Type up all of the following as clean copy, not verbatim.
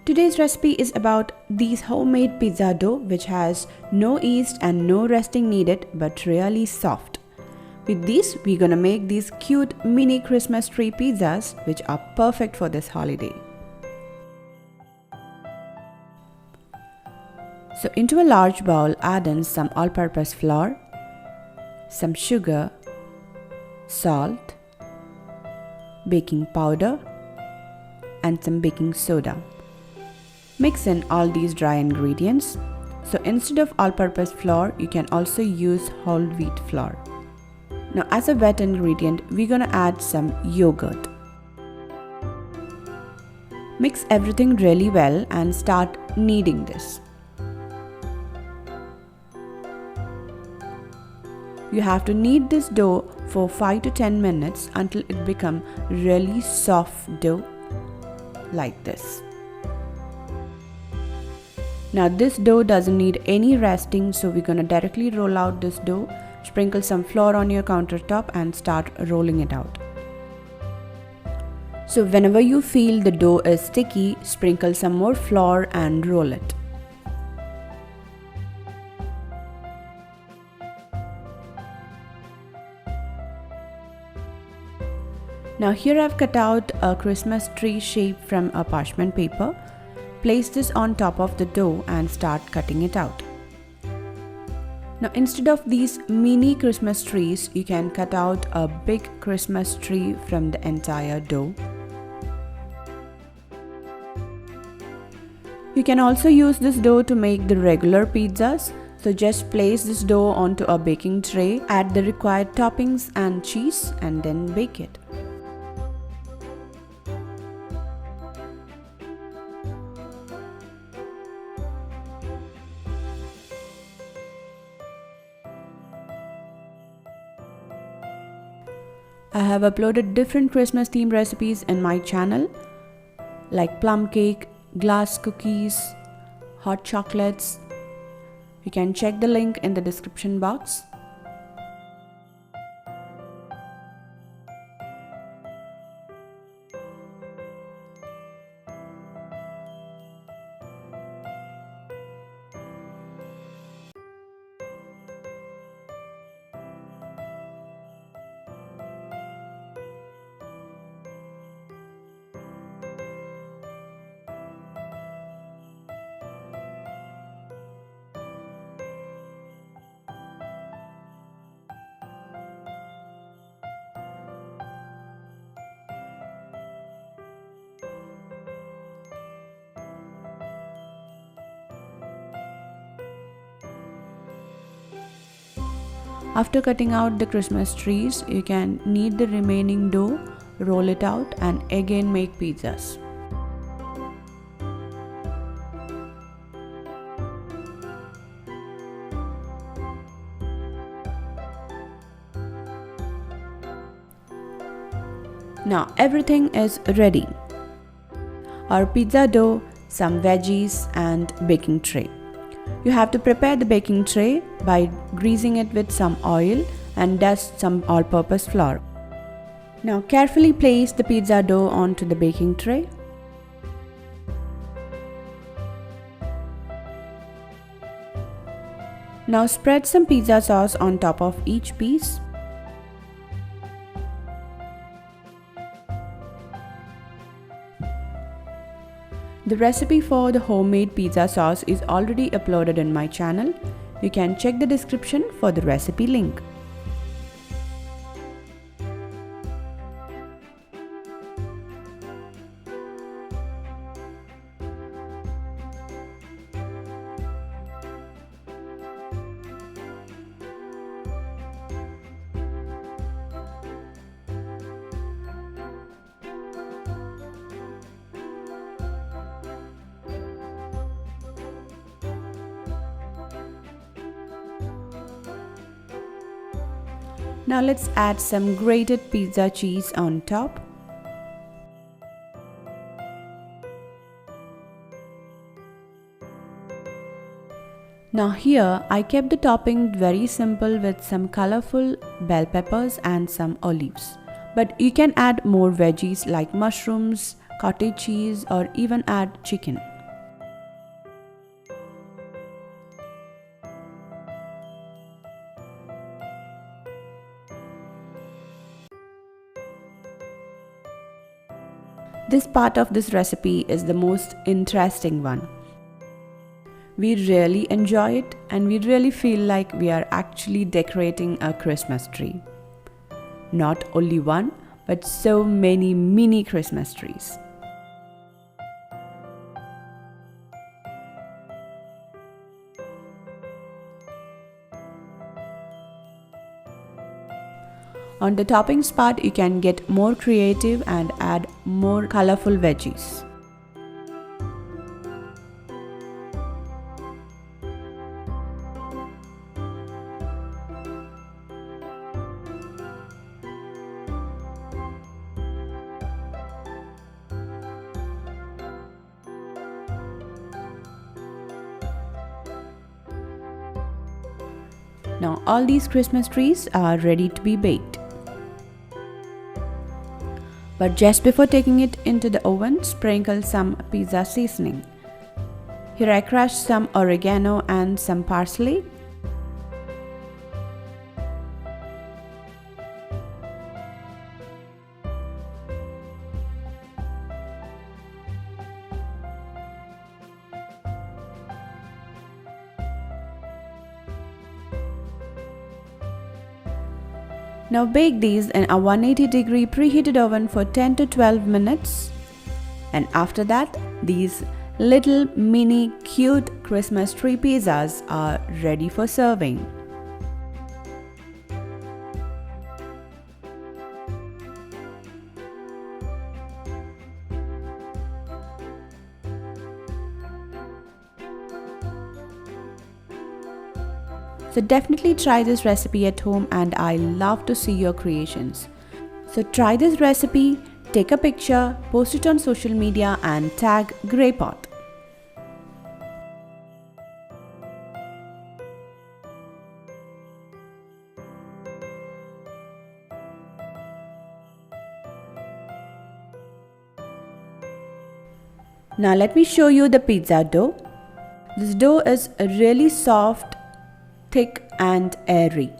Today's recipe is about these homemade pizza dough which has no yeast and no resting needed but really soft. With these, we're gonna make these cute mini Christmas tree pizzas which are perfect for this holiday. So into a large bowl, add in some all-purpose flour, some sugar, salt, baking powder, and some baking soda. Mix in all these dry ingredients. So instead of all-purpose flour, you can also use whole wheat flour. Now as a wet ingredient, we're gonna add some yogurt. Mix everything really well and start kneading this. You have to knead this dough for 5 to 10 minutes until it becomes really soft dough like this. Now this dough doesn't need any resting, so we're gonna directly roll out this dough, sprinkle some flour on your countertop and start rolling it out. So whenever you feel the dough is sticky, sprinkle some more flour and roll it. Now here I've cut out a Christmas tree shape from a parchment paper. Place this on top of the dough and start cutting it out. Now instead of these mini Christmas trees, you can cut out a big Christmas tree from the entire dough. You can also use this dough to make the regular pizzas. So just place this dough onto a baking tray, add the required toppings and cheese, and then bake it. I have uploaded different Christmas themed recipes in my channel like plum cake, glass cookies, hot chocolates. You can check the link in the description box. After cutting out the Christmas trees, you can knead the remaining dough, roll it out, and again make pizzas. Now everything is ready. Our pizza dough, some veggies, and baking tray. You have to prepare the baking tray by greasing it with some oil and dust some all-purpose flour. Now carefully place the pizza dough onto the baking tray. Now spread some pizza sauce on top of each piece. The recipe for the homemade pizza sauce is already uploaded in my channel. You can check the description for the recipe link. Now let's add some grated pizza cheese on top. Now here I kept the topping very simple with some colorful bell peppers and some olives. But you can add more veggies like mushrooms, cottage cheese, or even add chicken. This part of this recipe is the most interesting one. We really enjoy it and we really feel like we are actually decorating a Christmas tree. Not only one, but so many mini Christmas trees. On the toppings part, you can get more creative and add more colorful veggies. Now all these Christmas trees are ready to be baked. But just before taking it into the oven, sprinkle some pizza seasoning. Here I crushed some oregano and some parsley. Now bake these in a 180-degree preheated oven for 10 to 12 minutes. And after that, these little mini cute Christmas tree pizzas are ready for serving. So definitely try this recipe at home and I love to see your creations. So try this recipe, take a picture, post it on social media and tag Greypot. Now let me show you the pizza dough. This dough is really soft, thick and airy,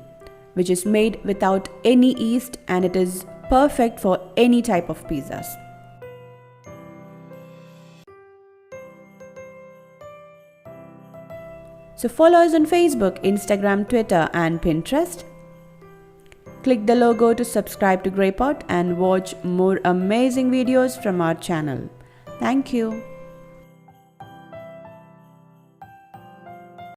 which is made without any yeast and it is perfect for any type of pizzas. So follow us on Facebook, Instagram, Twitter and Pinterest. Click the logo to subscribe to Greypot and watch more amazing videos from our channel. Thank you.